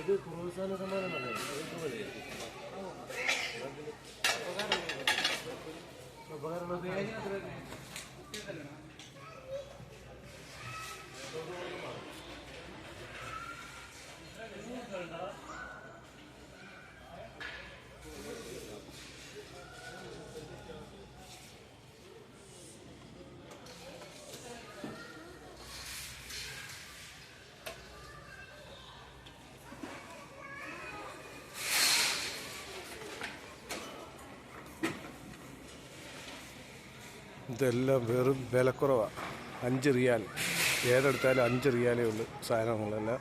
ഇത് പ്രോത്സാഹന സമ്മാനമല്ലേ? ഇതെല്ലാം വെറും വിലക്കുറവാണ്. 5 റിയാൽ. ഏതെടുത്താലും 5 റിയാലേ ഉള്ളൂ സാധനങ്ങളെല്ലാം.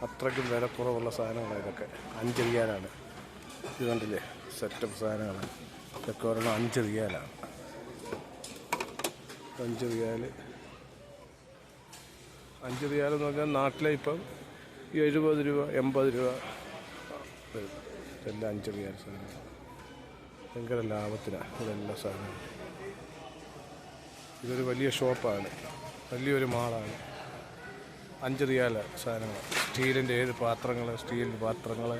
അത്രയ്ക്കും വിലക്കുറവുള്ള സാധനങ്ങളാണ് ഇതൊക്കെ. 5 റിയാലാണ്. ഇത് കണ്ടില്ലേ, സെറ്റപ്പ് സാധനങ്ങളാണ് ഇതൊക്കെ. ഒരെണ്ണം 5 റിയാലാണ്. 5 റിയാൽ. 5 റിയാലെന്ന് പറഞ്ഞാൽ നാട്ടിലെ ഇപ്പം 70 രൂപ 80 രൂപ വരും. ഇതെല്ലാം 5 റിയാൽ സാധനങ്ങൾ. ഭയങ്കര ലാഭത്തിനാണ് ഇതെല്ലാം സാധനങ്ങൾ. ഇതൊരു വലിയ ഷോപ്പാണ്, വലിയൊരു മാളാണ്. 5 റിയാൽ സാധനങ്ങൾ. സ്റ്റീലിൻ്റെ പാത്രങ്ങൾ, സ്റ്റീൽ പാത്രങ്ങൾ,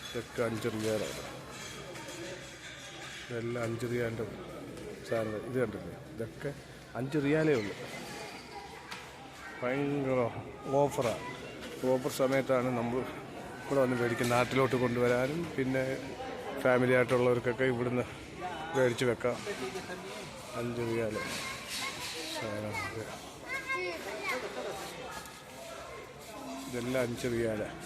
ഇതൊക്കെ 5 റിയാലാണ്. ഇതെല്ലാം 5 റിയാലിൻ്റെ സാധനങ്ങൾ. ഇത് കണ്ടില്ലേ, ഇതൊക്കെ 5 റിയാലേ ഉള്ളൂ. ഭയങ്കര ഓഫറാണ്. ഓഫർ സമയത്താണ് നമ്മൾ ഇവിടെ വന്ന് മേടിക്കും. നാട്ടിലോട്ട് കൊണ്ടുവരാനും പിന്നെ ഫാമിലി ആയിട്ടുള്ളവർക്കൊക്കെ ഇവിടുന്ന് മേടിച്ച് വെക്കാം. 5 റിയാൽ ഇതെല്ലാം 5 റിയാലാണ്.